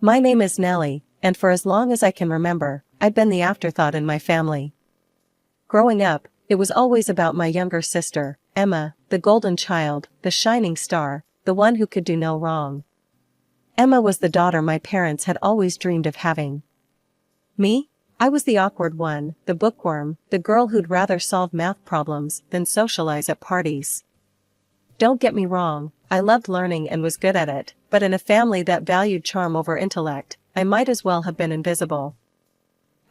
My name is Nellie, and for as long as I can remember, I've been the afterthought in my family. Growing up, it was always about my younger sister, Emma, the golden child, the shining star, the one who could do no wrong. Emma was the daughter my parents had always dreamed of having. Me? I was the awkward one, the bookworm, the girl who'd rather solve math problems than socialize at parties. Don't get me wrong, I loved learning and was good at it, but in a family that valued charm over intellect, I might as well have been invisible.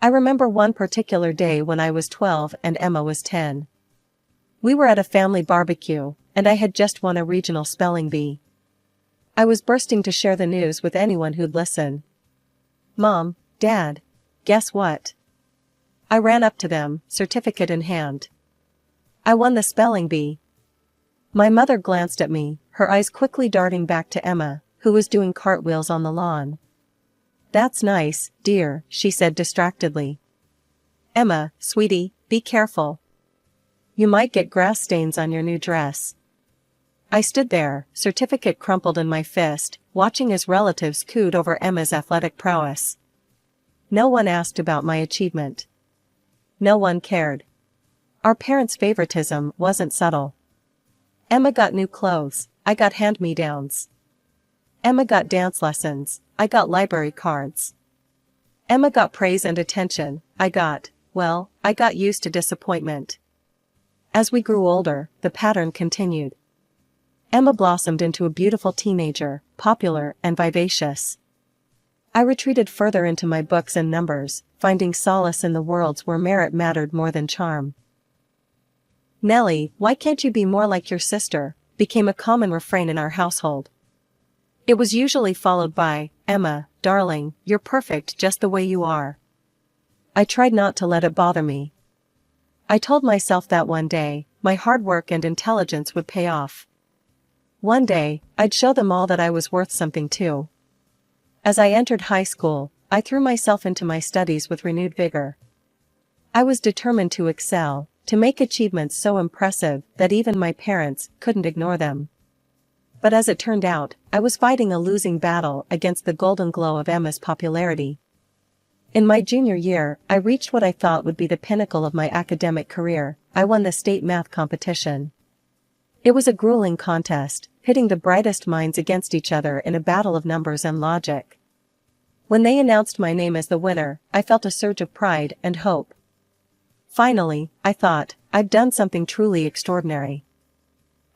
I remember one particular day when I was 12 and Emma was 10. We were at a family barbecue, and I had just won a regional spelling bee. I was bursting to share the news with anyone who'd listen. Mom, Dad, guess what? I ran up to them, certificate in hand. I won the spelling bee. My mother glanced at me, her eyes quickly darting back to Emma, who was doing cartwheels on the lawn. That's nice, dear, she said distractedly. Emma, sweetie, be careful. You might get grass stains on your new dress. I stood there, certificate crumpled in my fist, watching as relatives cooed over Emma's athletic prowess. No one asked about my achievement. No one cared. Our parents' favoritism wasn't subtle. Emma got new clothes, I got hand-me-downs. Emma got dance lessons, I got library cards. Emma got praise and attention, I got used to disappointment. As we grew older, the pattern continued. Emma blossomed into a beautiful teenager, popular and vivacious. I retreated further into my books and numbers, finding solace in the worlds where merit mattered more than charm. Nellie, why can't you be more like your sister, became a common refrain in our household. It was usually followed by, Emma, darling, you're perfect just the way you are. I tried not to let it bother me. I told myself that one day, my hard work and intelligence would pay off. One day, I'd show them all that I was worth something too. As I entered high school, I threw myself into my studies with renewed vigor. I was determined to excel, to make achievements so impressive that even my parents couldn't ignore them. But as it turned out, I was fighting a losing battle against the golden glow of Emma's popularity. In my junior year, I reached what I thought would be the pinnacle of my academic career. I won the state math competition. It was a grueling contest, pitting the brightest minds against each other in a battle of numbers and logic. When they announced my name as the winner, I felt a surge of pride and hope. Finally, I thought, I've done something truly extraordinary.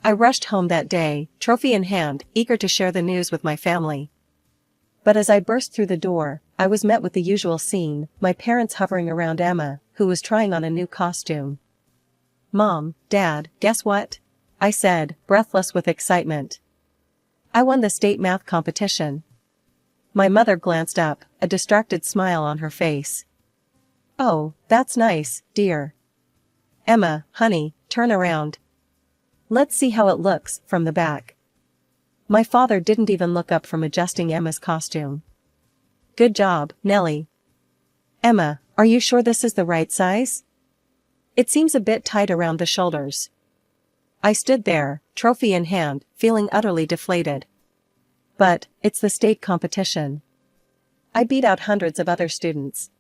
I rushed home that day, trophy in hand, eager to share the news with my family. But as I burst through the door, I was met with the usual scene, my parents hovering around Emma, who was trying on a new costume. Mom, Dad, guess what? I said, breathless with excitement. I won the state math competition. My mother glanced up, a distracted smile on her face. Oh, that's nice, dear. Emma, honey, turn around. Let's see how it looks from the back. My father didn't even look up from adjusting Emma's costume. Good job, Nellie. Emma, are you sure this is the right size? It seems a bit tight around the shoulders. I stood there, trophy in hand, feeling utterly deflated. But, it's the state competition. I beat out hundreds of other students.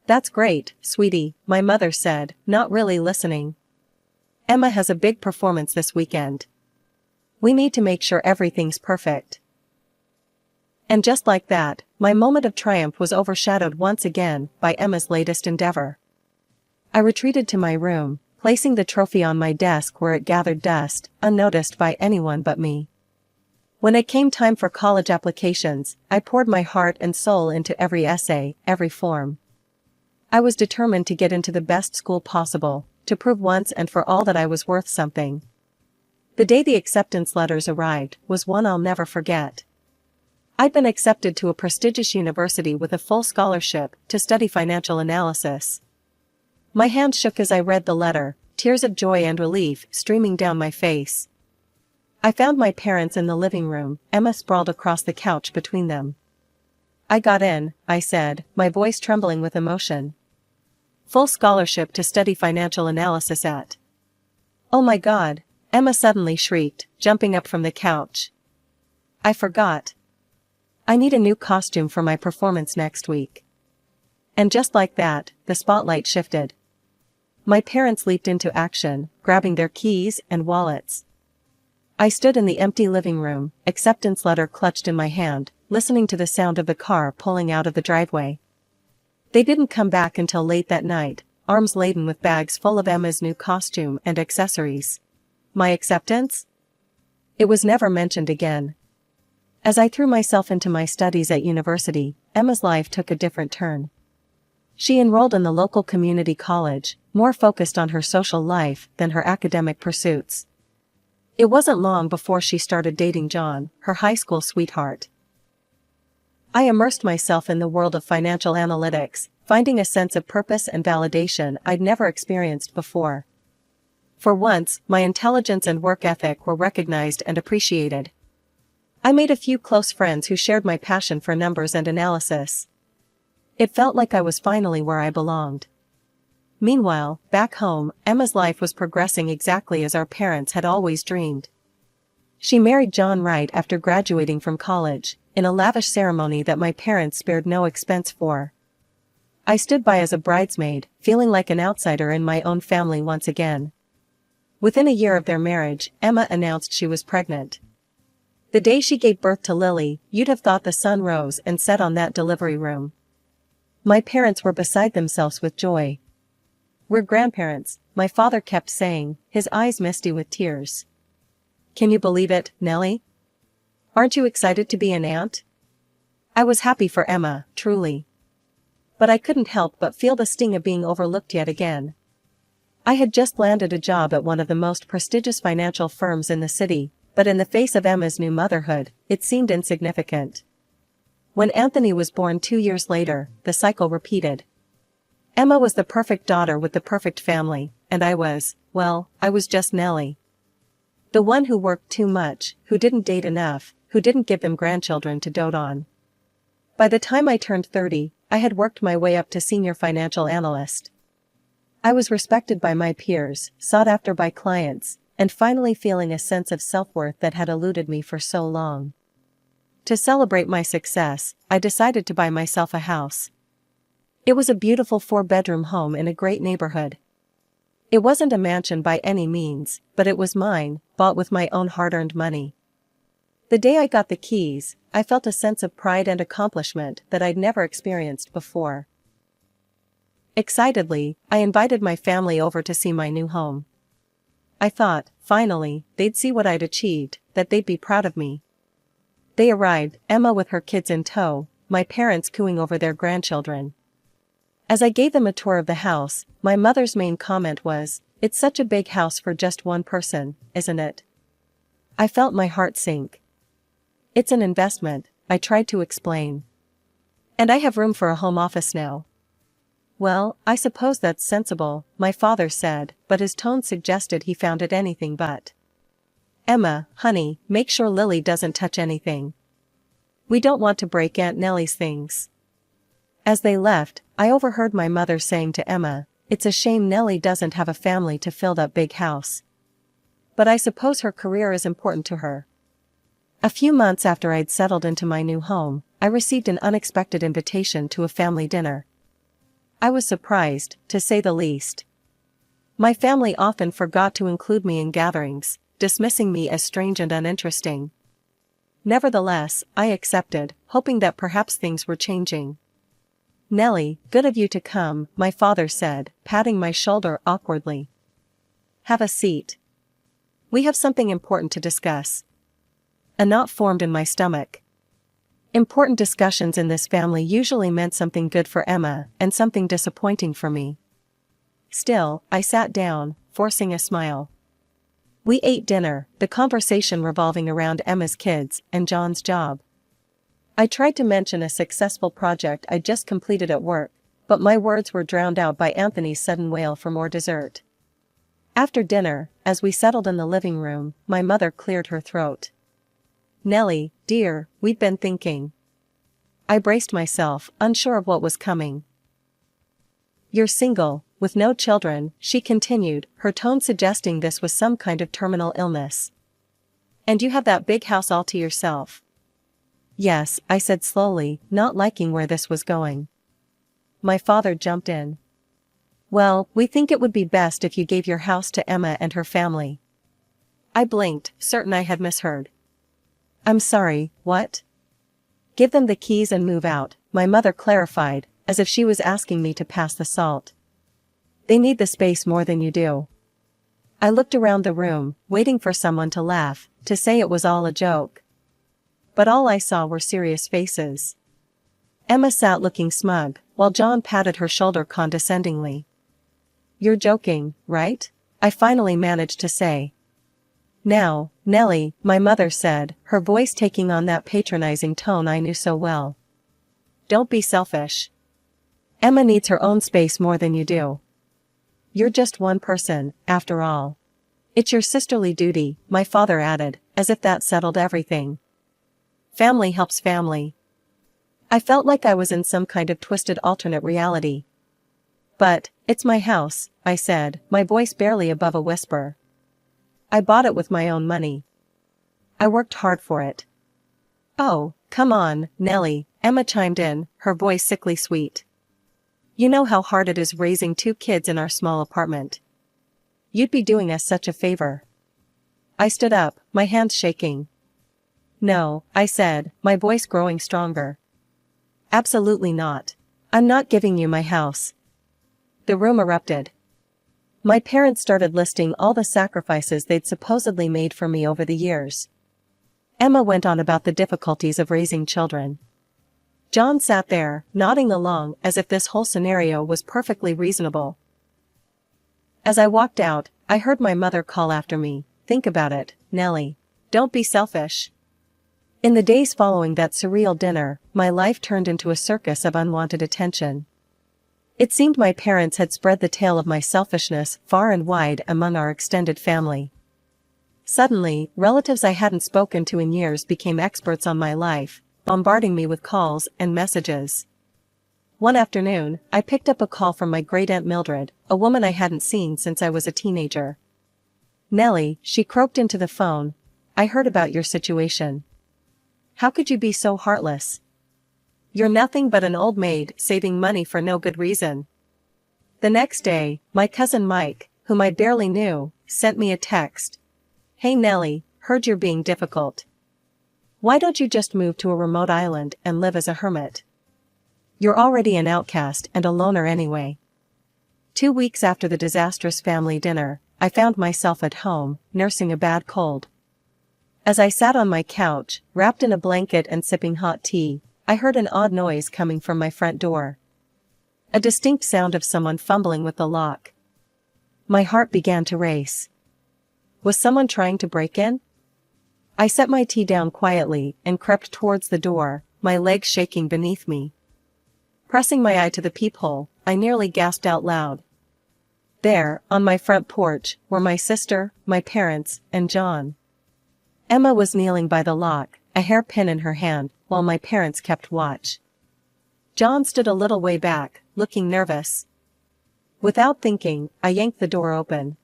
That's great, sweetie, my mother said, not really listening. Emma has a big performance this weekend. We need to make sure everything's perfect. And just like that, my moment of triumph was overshadowed once again by Emma's latest endeavor. I retreated to my room, placing the trophy on my desk where it gathered dust, unnoticed by anyone but me. When it came time for college applications, I poured my heart and soul into every essay, every form. I was determined to get into the best school possible, to prove once and for all that I was worth something. The day the acceptance letters arrived was one I'll never forget. I'd been accepted to a prestigious university with a full scholarship to study financial analysis. My hand shook as I read the letter, tears of joy and relief streaming down my face. I found my parents in the living room, Emma sprawled across the couch between them. I got in, I said, my voice trembling with emotion. Full scholarship to study financial analysis at. Oh my God, Emma suddenly shrieked, jumping up from the couch. I forgot. I need a new costume for my performance next week. And just like that, the spotlight shifted. My parents leaped into action, grabbing their keys and wallets. I stood in the empty living room, acceptance letter clutched in my hand, listening to the sound of the car pulling out of the driveway. They didn't come back until late that night, arms laden with bags full of Emma's new costume and accessories. My acceptance? It was never mentioned again. As I threw myself into my studies at university, Emma's life took a different turn. She enrolled in the local community college, more focused on her social life than her academic pursuits. It wasn't long before she started dating John, her high school sweetheart. I immersed myself in the world of financial analytics, finding a sense of purpose and validation I'd never experienced before. For once, my intelligence and work ethic were recognized and appreciated. I made a few close friends who shared my passion for numbers and analysis. It felt like I was finally where I belonged. Meanwhile, back home, Emma's life was progressing exactly as our parents had always dreamed. She married John right after graduating from college, in a lavish ceremony that my parents spared no expense for. I stood by as a bridesmaid, feeling like an outsider in my own family once again. Within a year of their marriage, Emma announced she was pregnant. The day she gave birth to Lily, you'd have thought the sun rose and set on that delivery room. My parents were beside themselves with joy. "We're grandparents," my father kept saying, his eyes misty with tears. "Can you believe it, Nellie? Aren't you excited to be an aunt?" I was happy for Emma, truly. But I couldn't help but feel the sting of being overlooked yet again. I had just landed a job at one of the most prestigious financial firms in the city, but in the face of Emma's new motherhood, it seemed insignificant. When Anthony was born 2 years later, the cycle repeated. Emma was the perfect daughter with the perfect family, and I was just Nellie. The one who worked too much, who didn't date enough, who didn't give them grandchildren to dote on. By the time I turned 30, I had worked my way up to senior financial analyst. I was respected by my peers, sought after by clients, and finally feeling a sense of self-worth that had eluded me for so long. To celebrate my success, I decided to buy myself a house. It was a beautiful 4-bedroom home in a great neighborhood. It wasn't a mansion by any means, but it was mine, bought with my own hard-earned money. The day I got the keys, I felt a sense of pride and accomplishment that I'd never experienced before. Excitedly, I invited my family over to see my new home. I thought, finally, they'd see what I'd achieved, that they'd be proud of me. They arrived, Emma with her kids in tow, my parents cooing over their grandchildren. As I gave them a tour of the house, my mother's main comment was, "It's such a big house for just one person, isn't it?" I felt my heart sink. "It's an investment," I tried to explain. "And I have room for a home office now." "Well, I suppose that's sensible," my father said, but his tone suggested he found it anything but. "Emma, honey, make sure Lily doesn't touch anything. We don't want to break Aunt Nellie's things." As they left, I overheard my mother saying to Emma, "It's a shame Nellie doesn't have a family to fill that big house. But I suppose her career is important to her." A few months after I'd settled into my new home, I received an unexpected invitation to a family dinner. I was surprised, to say the least. My family often forgot to include me in gatherings, dismissing me as strange and uninteresting. Nevertheless, I accepted, hoping that perhaps things were changing. "Nellie, good of you to come," my father said, patting my shoulder awkwardly. "Have a seat. We have something important to discuss." A knot formed in my stomach. Important discussions in this family usually meant something good for Emma, and something disappointing for me. Still, I sat down, forcing a smile. We ate dinner, the conversation revolving around Emma's kids and John's job. I tried to mention a successful project I'd just completed at work, but my words were drowned out by Anthony's sudden wail for more dessert. After dinner, as we settled in the living room, my mother cleared her throat. "Nellie, dear, we've been thinking." I braced myself, unsure of what was coming. "You're single, with no children," she continued, her tone suggesting this was some kind of terminal illness. "And you have that big house all to yourself. Yes, I said slowly, not liking where this was going. My father jumped in. Well, we think it would be best if you gave your house to Emma and her family. I blinked, certain I had misheard. I'm sorry, what? Give them the keys and move out, my mother clarified, as if she was asking me to pass the salt. They need the space more than you do. I looked around the room, waiting for someone to laugh, to say it was all a joke. But all I saw were serious faces. Emma sat looking smug, while John patted her shoulder condescendingly. You're joking, right? I finally managed to say. Now, Nellie, my mother said, her voice taking on that patronizing tone I knew so well. Don't be selfish. Emma needs her own space more than you do. You're just one person, after all. It's your sisterly duty, my father added, as if that settled everything. Family helps family. I felt like I was in some kind of twisted alternate reality. But, it's my house, I said, my voice barely above a whisper. I bought it with my own money. I worked hard for it. Oh, come on, Nellie, Emma chimed in, her voice sickly sweet. You know how hard it is raising 2 kids in our small apartment. You'd be doing us such a favor. I stood up, my hands shaking. No, I said, my voice growing stronger. Absolutely not. I'm not giving you my house. The room erupted. My parents started listing all the sacrifices they'd supposedly made for me over the years. Emma went on about the difficulties of raising children. John sat there, nodding along as if this whole scenario was perfectly reasonable. As I walked out, I heard my mother call after me, think about it, Nellie. Don't be selfish. In the days following that surreal dinner, my life turned into a circus of unwanted attention. It seemed my parents had spread the tale of my selfishness far and wide among our extended family. Suddenly, relatives I hadn't spoken to in years became experts on my life, bombarding me with calls and messages. One afternoon, I picked up a call from my great-aunt Mildred, a woman I hadn't seen since I was a teenager. Nellie, she croaked into the phone, I heard about your situation. How could you be so heartless? You're nothing but an old maid saving money for no good reason. The next day, my cousin Mike, whom I barely knew, sent me a text. Hey Nellie, heard you're being difficult. Why don't you just move to a remote island and live as a hermit? You're already an outcast and a loner anyway. 2 weeks after the disastrous family dinner, I found myself at home, nursing a bad cold. As I sat on my couch, wrapped in a blanket and sipping hot tea, I heard an odd noise coming from my front door. A distinct sound of someone fumbling with the lock. My heart began to race. Was someone trying to break in? I set my tea down quietly and crept towards the door, my legs shaking beneath me. Pressing my eye to the peephole, I nearly gasped out loud. There, on my front porch, were my sister, my parents, and John. Emma was kneeling by the lock, a hairpin in her hand, while my parents kept watch. John stood a little way back, looking nervous. Without thinking, I yanked the door open.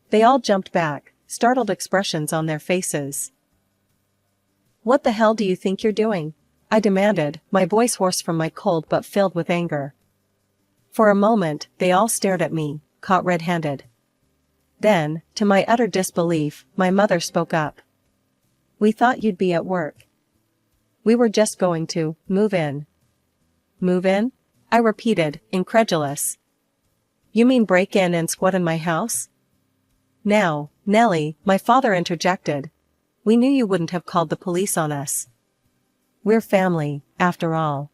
They all jumped back, startled expressions on their faces. What the hell do you think you're doing? I demanded, my voice hoarse from my cold but filled with anger. For a moment, they all stared at me, caught red-handed. Then, to my utter disbelief, my mother spoke up. We thought you'd be at work. We were just going to move in. Move in? I repeated, incredulous. You mean break in and squat in my house? Now, Nellie, my father interjected. We knew you wouldn't have called the police on us. We're family, after all.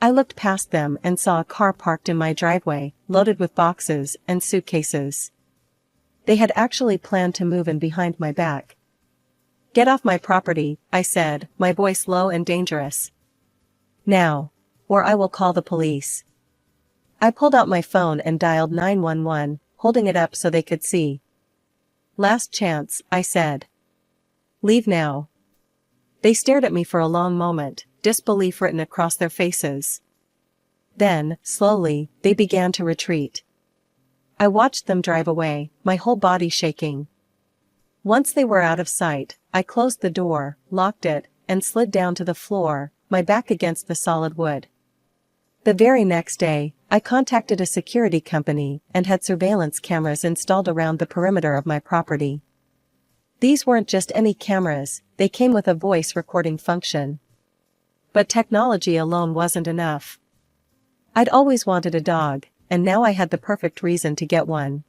I looked past them and saw a car parked in my driveway, loaded with boxes and suitcases. They had actually planned to move in behind my back. Get off my property, I said, my voice low and dangerous. Now, or I will call the police. I pulled out my phone and dialed 911, holding it up so they could see. Last chance, I said. Leave now. They stared at me for a long moment, disbelief written across their faces. Then, slowly, they began to retreat. I watched them drive away, my whole body shaking. Once they were out of sight, I closed the door, locked it, and slid down to the floor, my back against the solid wood. The very next day, I contacted a security company and had surveillance cameras installed around the perimeter of my property. These weren't just any cameras, they came with a voice recording function. But technology alone wasn't enough. I'd always wanted a dog, and now I had the perfect reason to get one.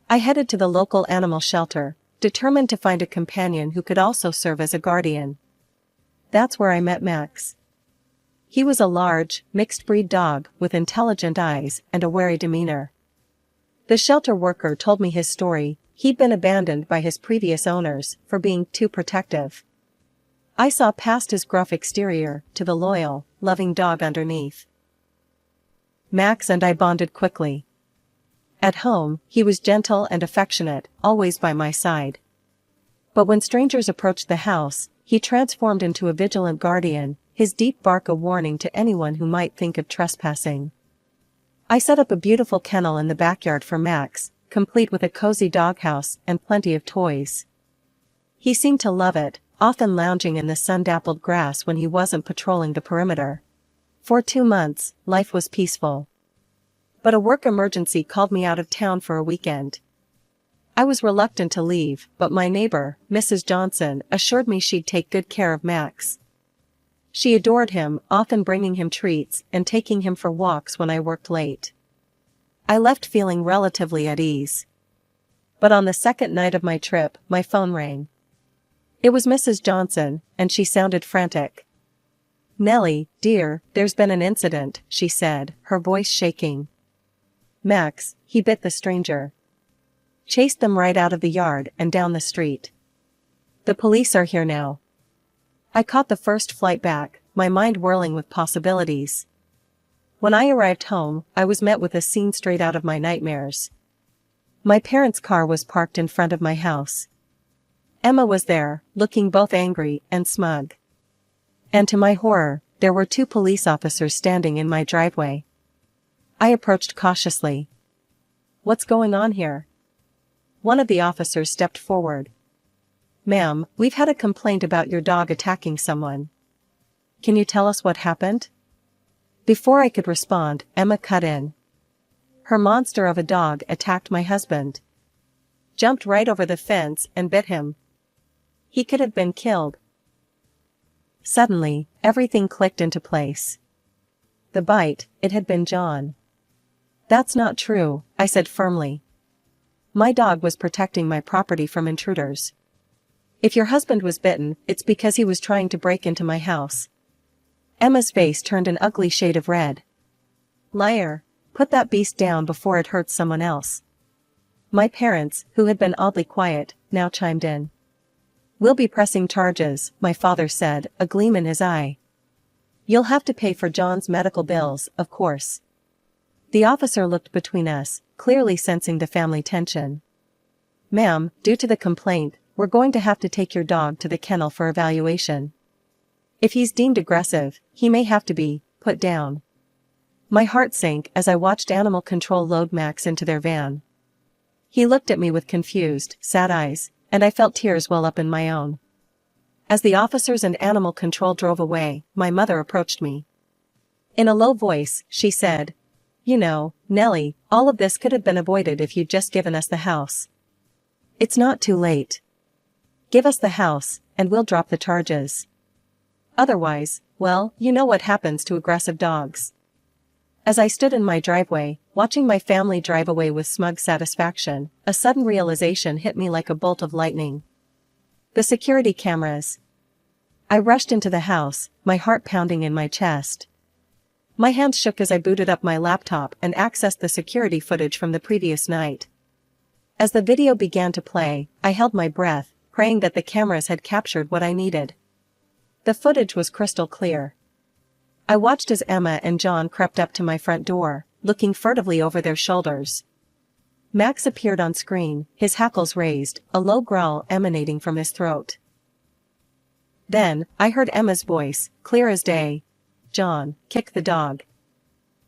I headed to the local animal shelter, determined to find a companion who could also serve as a guardian. That's where I met Max. He was a large, mixed-breed dog with intelligent eyes and a wary demeanor. The shelter worker told me his story. He'd been abandoned by his previous owners for being too protective. I saw past his gruff exterior to the loyal, loving dog underneath. Max and I bonded quickly. At home, he was gentle and affectionate, always by my side. But when strangers approached the house, he transformed into a vigilant guardian, his deep bark a warning to anyone who might think of trespassing. I set up a beautiful kennel in the backyard for Max, complete with a cozy doghouse and plenty of toys. He seemed to love it, often lounging in the sun-dappled grass when he wasn't patrolling the perimeter. For 2 months, life was peaceful. But a work emergency called me out of town for a weekend. I was reluctant to leave, but my neighbor, Mrs. Johnson, assured me she'd take good care of Max. She adored him, often bringing him treats and taking him for walks when I worked late. I left feeling relatively at ease. But on the second night of my trip, my phone rang. It was Mrs. Johnson, and she sounded frantic. "Nellie, dear, there's been an incident," she said, her voice shaking. "Max, he bit the stranger. Chased them right out of the yard and down the street. The police are here now." I caught the first flight back, my mind whirling with possibilities. When I arrived home, I was met with a scene straight out of my nightmares. My parents' car was parked in front of my house. Emma was there, looking both angry and smug. And to my horror, there were 2 police officers standing in my driveway. I approached cautiously. "What's going on here?" One of the officers stepped forward. "Ma'am, we've had a complaint about your dog attacking someone. Can you tell us what happened?" Before I could respond, Emma cut in. "Her monster of a dog attacked my husband. Jumped right over the fence and bit him. He could have been killed." Suddenly, everything clicked into place. The bite, it had been John. "That's not true," I said firmly. "My dog was protecting my property from intruders. If your husband was bitten, it's because he was trying to break into my house." Emma's face turned an ugly shade of red. "Liar, put that beast down before it hurts someone else." My parents, who had been oddly quiet, now chimed in. "We'll be pressing charges," my father said, a gleam in his eye. "You'll have to pay for John's medical bills, of course." The officer looked between us, clearly sensing the family tension. "Ma'am, due to the complaint, we're going to have to take your dog to the kennel for evaluation. If he's deemed aggressive, he may have to be put down." My heart sank as I watched animal control load Max into their van. He looked at me with confused, sad eyes, and I felt tears well up in my own. As the officers and animal control drove away, my mother approached me. In a low voice, she said, "You know, Nellie, all of this could have been avoided if you'd just given us the house. It's not too late. Give us the house, and we'll drop the charges. Otherwise, well, you know what happens to aggressive dogs." As I stood in my driveway, watching my family drive away with smug satisfaction, a sudden realization hit me like a bolt of lightning. The security cameras. I rushed into the house, my heart pounding in my chest. My hands shook as I booted up my laptop and accessed the security footage from the previous night. As the video began to play, I held my breath, praying that the cameras had captured what I needed. The footage was crystal clear. I watched as Emma and John crept up to my front door, looking furtively over their shoulders. Max appeared on screen, his hackles raised, a low growl emanating from his throat. Then, I heard Emma's voice, clear as day. "John, kick the dog.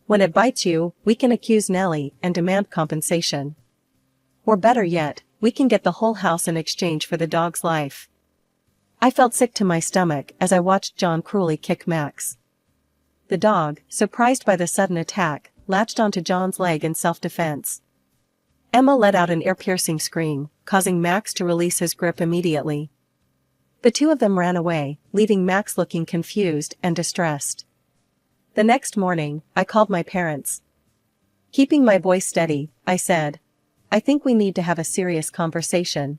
When it bites you, we can accuse Nellie and demand compensation. Or better yet, we can get the whole house in exchange for the dog's life." I felt sick to my stomach as I watched John cruelly kick Max. The dog, surprised by the sudden attack, latched onto John's leg in self-defense. Emma let out an ear-piercing scream, causing Max to release his grip immediately. The two of them ran away, leaving Max looking confused and distressed. The next morning, I called my parents. Keeping my voice steady, I said, "I think we need to have a serious conversation.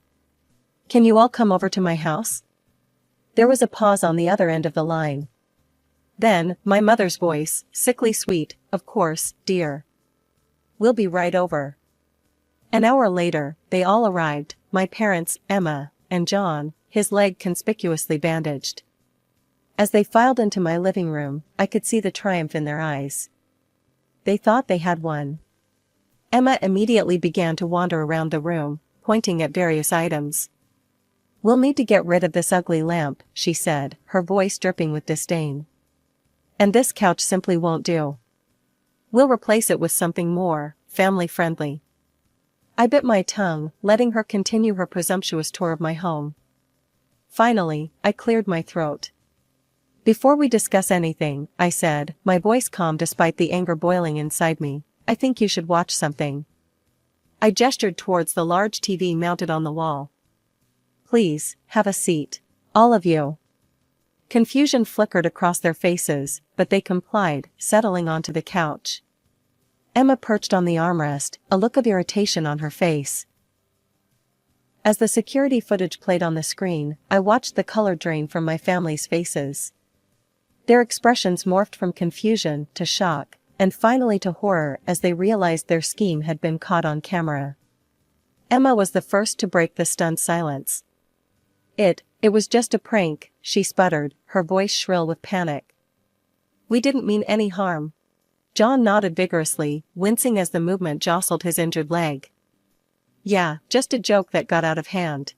Can you all come over to my house?" There was a pause on the other end of the line. Then, my mother's voice, sickly sweet, "Of course, dear. We'll be right over." An hour later, they all arrived, my parents, Emma, and John, his leg conspicuously bandaged. As they filed into my living room, I could see the triumph in their eyes. They thought they had won. Emma immediately began to wander around the room, pointing at various items. "We'll need to get rid of this ugly lamp," she said, her voice dripping with disdain. "And this couch simply won't do. We'll replace it with something more family-friendly." I bit my tongue, letting her continue her presumptuous tour of my home. Finally, I cleared my throat. "Before we discuss anything," I said, my voice calm despite the anger boiling inside me, "I think you should watch something." I gestured towards the large TV mounted on the wall. "Please, have a seat. All of you." Confusion flickered across their faces, but they complied, settling onto the couch. Emma perched on the armrest, a look of irritation on her face. As the security footage played on the screen, I watched the color drain from my family's faces. Their expressions morphed from confusion to shock, and finally to horror as they realized their scheme had been caught on camera. Emma was the first to break the stunned silence. It was just a prank," she sputtered, her voice shrill with panic. "We didn't mean any harm." John nodded vigorously, wincing as the movement jostled his injured leg. "Yeah, just a joke that got out of hand.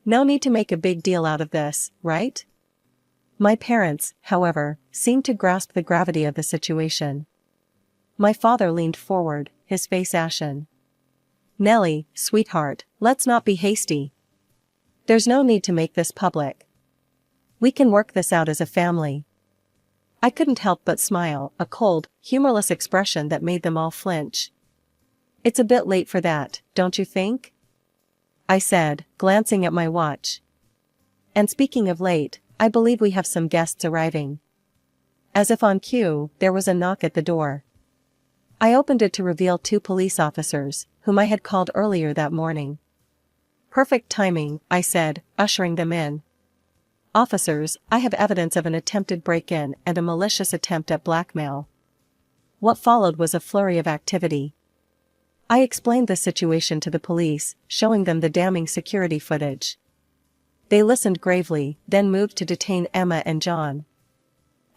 No need to make a big deal out of this, right?" My parents, however, seemed to grasp the gravity of the situation. My father leaned forward, his face ashen. "Nellie, sweetheart, let's not be hasty. There's no need to make this public. We can work this out as a family." I couldn't help but smile, a cold, humorless expression that made them all flinch. "It's a bit late for that, don't you think?" I said, glancing at my watch. "And speaking of late, I believe we have some guests arriving." As if on cue, there was a knock at the door. I opened it to reveal two police officers, whom I had called earlier that morning. "Perfect timing," I said, ushering them in. "Officers, I have evidence of an attempted break-in and a malicious attempt at blackmail." What followed was a flurry of activity. I explained the situation to the police, showing them the damning security footage. They listened gravely, then moved to detain Emma and John.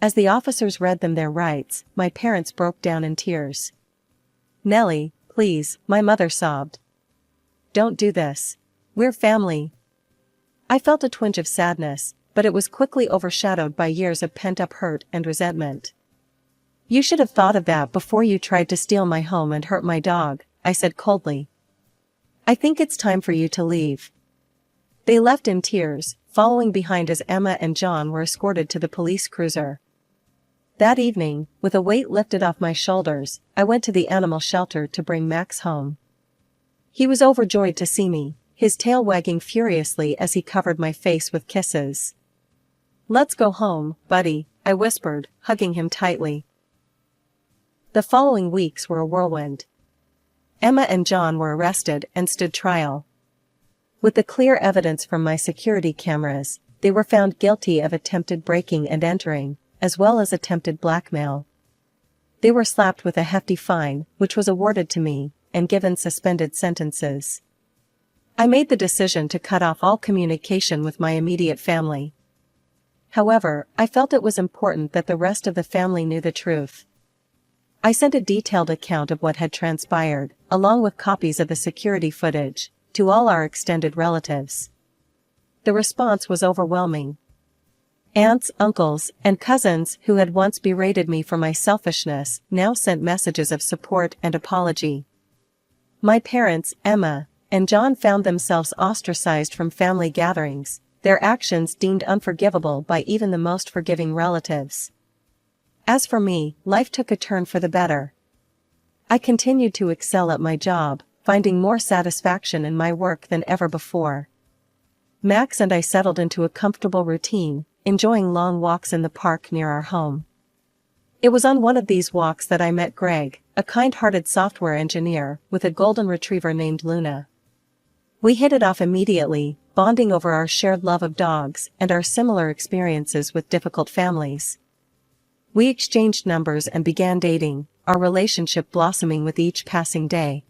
As the officers read them their rights, my parents broke down in tears. "Nellie, please," my mother sobbed. "Don't do this. We're family." I felt a twinge of sadness, but it was quickly overshadowed by years of pent-up hurt and resentment. "You should have thought of that before you tried to steal my home and hurt my dog," I said coldly. "I think it's time for you to leave." They left in tears, following behind as Emma and John were escorted to the police cruiser. That evening, with a weight lifted off my shoulders, I went to the animal shelter to bring Max home. He was overjoyed to see me, his tail wagging furiously as he covered my face with kisses. "Let's go home, buddy," I whispered, hugging him tightly. The following weeks were a whirlwind. Emma and John were arrested and stood trial. With the clear evidence from my security cameras, they were found guilty of attempted breaking and entering, as well as attempted blackmail. They were slapped with a hefty fine, which was awarded to me, and given suspended sentences. I made the decision to cut off all communication with my immediate family. However, I felt it was important that the rest of the family knew the truth. I sent a detailed account of what had transpired, along with copies of the security footage, to all our extended relatives. The response was overwhelming. Aunts, uncles, and cousins who had once berated me for my selfishness now sent messages of support and apology. My parents, Emma and John, found themselves ostracized from family gatherings, their actions deemed unforgivable by even the most forgiving relatives. As for me, life took a turn for the better. I continued to excel at my job, finding more satisfaction in my work than ever before. Max and I settled into a comfortable routine, enjoying long walks in the park near our home. It was on one of these walks that I met Greg, a kind-hearted software engineer with a golden retriever named Luna. We hit it off immediately, bonding over our shared love of dogs and our similar experiences with difficult families. We exchanged numbers and began dating, our relationship blossoming with each passing day.